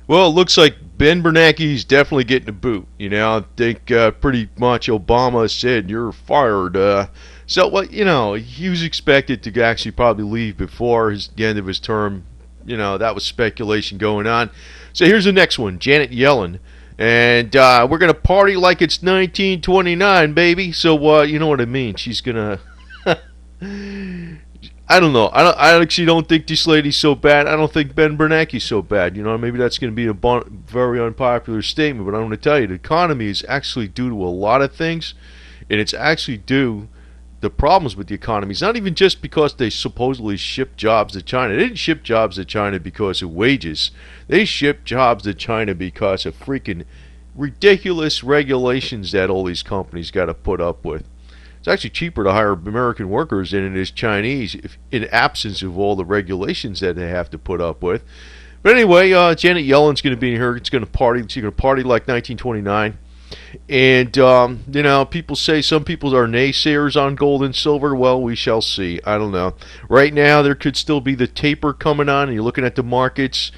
Well, it looks like Ben Bernanke's definitely getting a boot. I think pretty much Obama said you're fired. So, well, he was expected to actually probably leave before the end of his term. That was speculation going on. So here's the next one, Janet Yellen. And we're going to party like it's 1929, baby. So, you know what I mean. She's going to... I don't know. I actually don't think this lady's so bad. I don't think Ben Bernanke's so bad. Maybe that's going to be a very unpopular statement, but I'm going to tell you, the economy is actually due to a lot of things, and it's actually due the problems with the economy. It's not even just because they supposedly ship jobs to China. They didn't ship jobs to China because of wages. They shipped jobs to China because of freaking ridiculous regulations that all these companies got to put up with. It's actually cheaper to hire American workers than it is Chinese, in absence of all the regulations that they have to put up with. But anyway, Janet Yellen's going to be here. It's going to party. She's going to party like 1929. And people say some people are naysayers on gold and silver. Well, we shall see. I don't know. Right now, there could still be the taper coming on, and you're looking at the markets.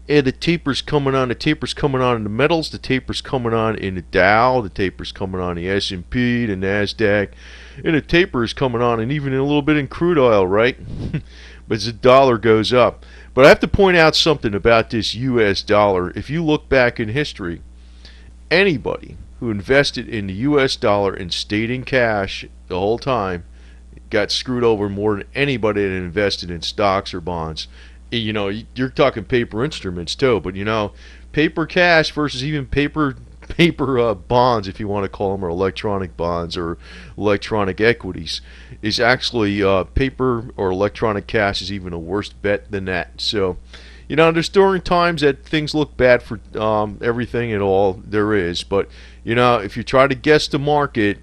And the taper's coming on. The taper's coming on in the metals. The taper's coming on in the Dow. The taper's coming on the S&P, the Nasdaq, and the taper is coming on, and even a little bit in crude oil, right? But as the dollar goes up. But I have to point out something about this U.S. dollar. If you look back in history, anybody who invested in the U.S. dollar and stayed in cash the whole time got screwed over more than anybody that invested in stocks or bonds. You're talking paper instruments too, but paper cash versus even paper bonds, if you want to call them, or electronic bonds or electronic equities, is actually paper or electronic cash is even a worse bet than that. So, there's during times that things look bad for everything at all there is, but if you try to guess the market,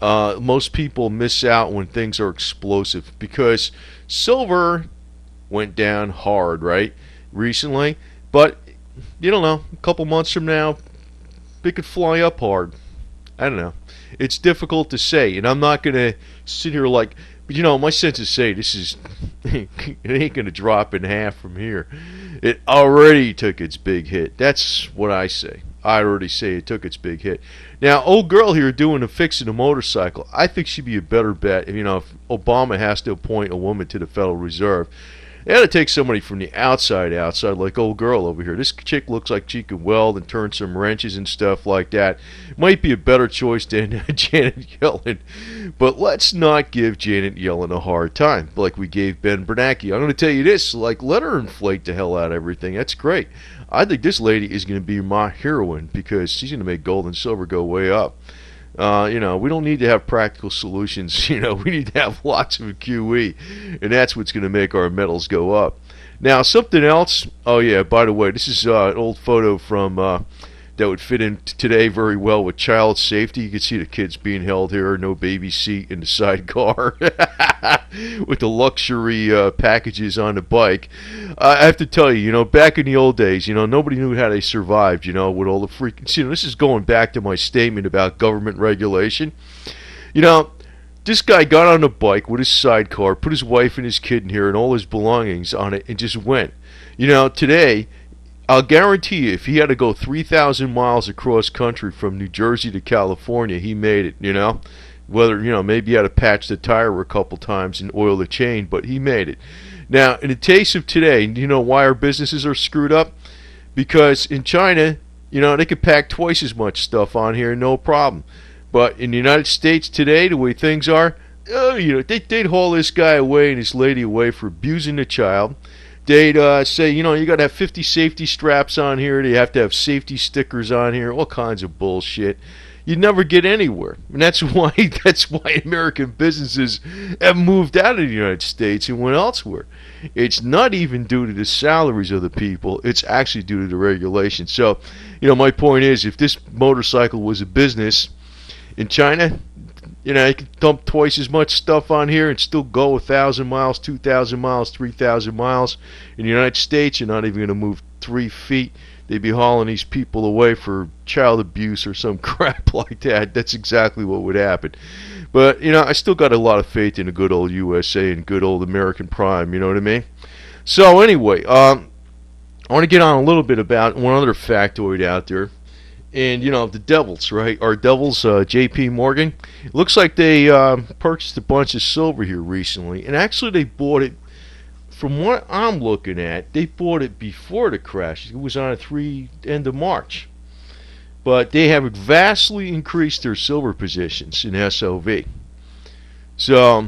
most people miss out when things are explosive, because silver went down hard, right, recently, but you don't know, a couple months from now it could fly up hard. I don't know. It's difficult to say, and I'm not going to sit here like, but my senses say this is it ain't going to drop in half from here. It already took its big hit. That's what I say. I already say it took its big hit. Now, old girl here doing a fixing a motorcycle, I think she'd be a better bet. If Obama has to appoint a woman to the Federal Reserve, they had to take somebody from the outside, like old girl over here. This chick looks like she can weld and turn some wrenches and stuff like that. Might be a better choice than Janet Yellen. But let's not give Janet Yellen a hard time like we gave Ben Bernanke. I'm going to tell you this, let her inflate the hell out of everything. That's great. I think this lady is going to be my heroine, because she's going to make gold and silver go way up. We don't need to have practical solutions. We need to have lots of QE, and that's what's going to make our metals go up. Now, something else. Oh yeah, by the way, this is an old photo from that would fit in today very well with child safety. You can see the kids being held here, no baby seat in the sidecar, with the luxury packages on the bike. I have to tell you, back in the old days, nobody knew how they survived, with all the freaking... this is going back to my statement about government regulation. This guy got on a bike with his sidecar, put his wife and his kid in here and all his belongings on it, and just went. Today, I'll guarantee you, if he had to go 3,000 miles across country from New Jersey to California, he made it, Whether, maybe he had to patch the tire a couple times and oil the chain, but he made it. Now, in the case of today, do you know why our businesses are screwed up? Because in China, they could pack twice as much stuff on here, no problem. But in the United States today, the way things are, they'd haul this guy away and this lady away for abusing the child. They'd say, you got to have 50 safety straps on here. They have to have safety stickers on here. All kinds of bullshit. You'd never get anywhere, and that's why American businesses have moved out of the United States and went elsewhere. It's not even due to the salaries of the people. It's actually due to the regulations. So, my point is, if this motorcycle was a business in China, you could dump twice as much stuff on here and still go 1,000 miles, 2,000 miles, 3,000 miles. In the United States, you're not even going to move 3 feet. They'd be hauling these people away for child abuse or some crap like that. That's exactly what would happen. But, I still got a lot of faith in the good old USA and good old American Prime, you know what I mean? So, anyway, I want to get on a little bit about one other factoid out there. And, the Devils, right? Our Devils, J.P. Morgan. It looks like they purchased a bunch of silver here recently. And actually, they bought it, from what I'm looking at, they bought it before the crash. It was on end of March. But they have vastly increased their silver positions in SLV. So,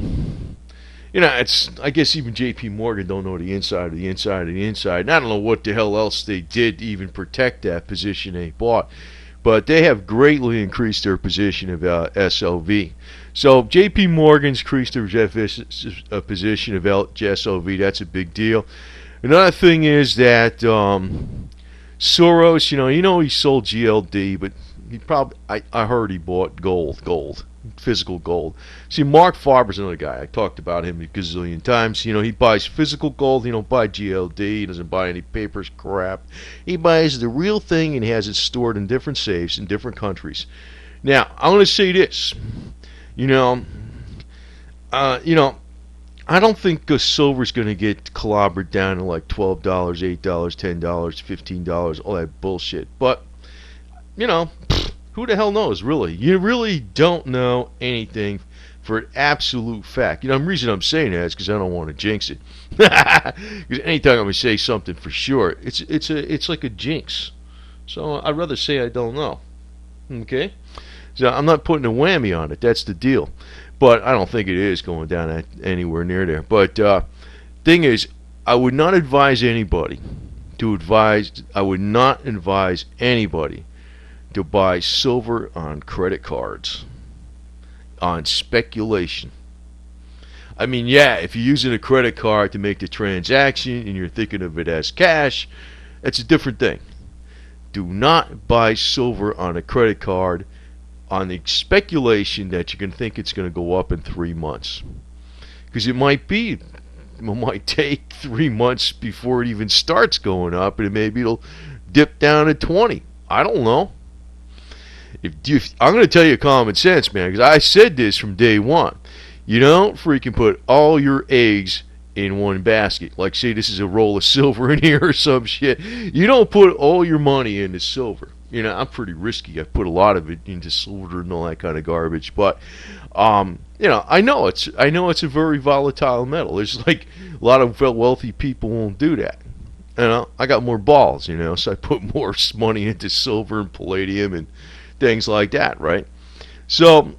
it's, I guess even J.P. Morgan don't know the inside of the inside of the inside. And I don't know what the hell else they did to even protect that position they bought. But they have greatly increased their position of SLV. So J.P. Morgan's increased their position of SLV. That's a big deal. Another thing is that Soros, he sold GLD, but he probably, I heard he bought gold. Physical gold. See, Mark Farber's another guy. I talked about him a gazillion times. He buys physical gold. He don't buy GLD. He doesn't buy any papers crap. He buys the real thing and he has it stored in different safes in different countries. Now, I want to say this. I don't think silver's going to get clobbered down to like $12, $8, $10, $15, all that bullshit. But, who the hell knows, really? You really don't know anything for an absolute fact. The reason I'm saying that is because I don't want to jinx it. Because anytime I'm going to say something for sure, it's like a jinx. So I'd rather say I don't know. Okay? So I'm not putting a whammy on it. That's the deal. But I don't think it is going down anywhere near there. But thing is, I would not advise anybody to buy silver on credit cards, on speculation. I mean, yeah, if you're using a credit card to make the transaction and you're thinking of it as cash, that's a different thing. Do not buy silver on a credit card on the speculation that you can think it's going to go up in 3 months. Because it might take 3 months before it even starts going up, and maybe it'll dip down to 20. I don't know. I'm going to tell you common sense, man, because I said this from day one. You don't freaking put all your eggs in one basket. Like, say this is a roll of silver in here or some shit. You don't put all your money into silver. I'm pretty risky. I put a lot of it into silver and all that kind of garbage. But, I know it's a very volatile metal. There's like a lot of wealthy people won't do that. I got more balls, so I put more money into silver and palladium and things like that, right? So,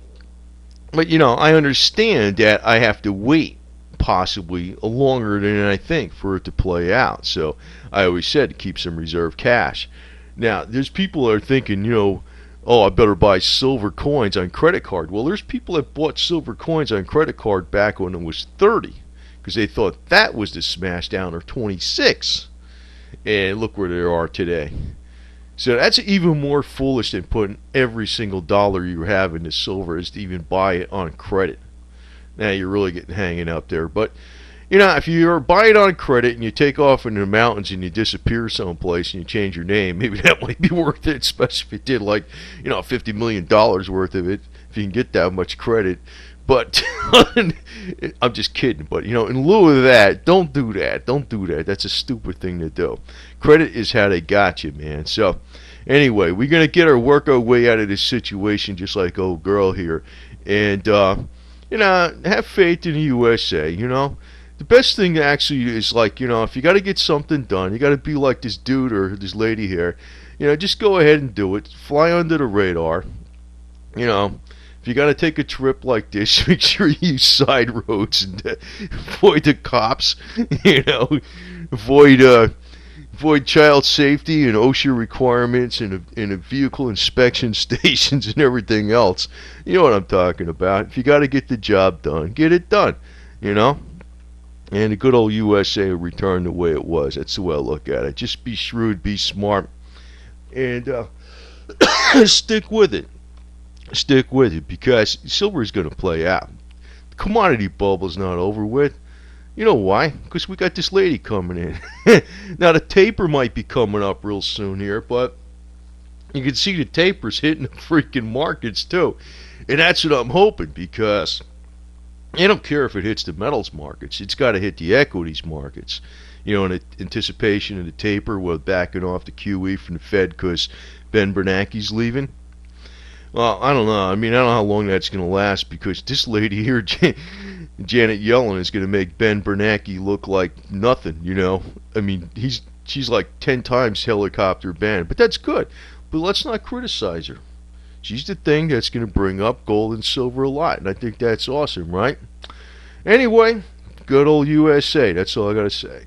but I understand that I have to wait possibly longer than I think for it to play out. So I always said to keep some reserve cash. Now, there's people that are thinking, oh, I better buy silver coins on credit card. Well, there's people that bought silver coins on credit card back when it was 30 because they thought that was the smash down, or 26. And look where they are today. So that's even more foolish than putting every single dollar you have into silver is to even buy it on credit. Now you're really getting hanging up there. But, if you buy it on credit and you take off into the mountains and you disappear someplace and you change your name, maybe that might be worth it, especially if you did like, $50 million worth of it, if you can get that much credit. But I'm just kidding. But, in lieu of that, don't do that. Don't do that. That's a stupid thing to do. Credit is how they got you, man. So, anyway, we're going to work our way out of this situation just like old girl here. And, have faith in the USA, The best thing actually is like, if you got to get something done, you got to be like this dude or this lady here. Just go ahead and do it. Fly under the radar. If you got to take a trip like this, make sure you use side roads and avoid the cops. Avoid child safety and OSHA requirements and a vehicle inspection stations and everything else. You know what I'm talking about. If you got to get the job done, get it done. And the good old USA will return the way it was. That's the way I look at it. Just be shrewd, be smart, and stick with it. Stick with it, because silver is going to play out. The commodity bubble's not over with. You know why? Because we got this lady coming in. Now, the taper might be coming up real soon here, but you can see the tapers hitting the freaking markets too. And that's what I'm hoping, because I don't care if it hits the metals markets. It's got to hit the equities markets. In anticipation of the taper, we're backing off the QE from the Fed because Ben Bernanke's leaving. Well, I don't know. I mean, I don't know how long that's going to last because this lady here, Janet Yellen, is going to make Ben Bernanke look like nothing. I mean, she's like 10 times helicopter Ben, but that's good. But let's not criticize her. She's the thing that's going to bring up gold and silver a lot, and I think that's awesome, right? Anyway, good old USA. That's all I got to say.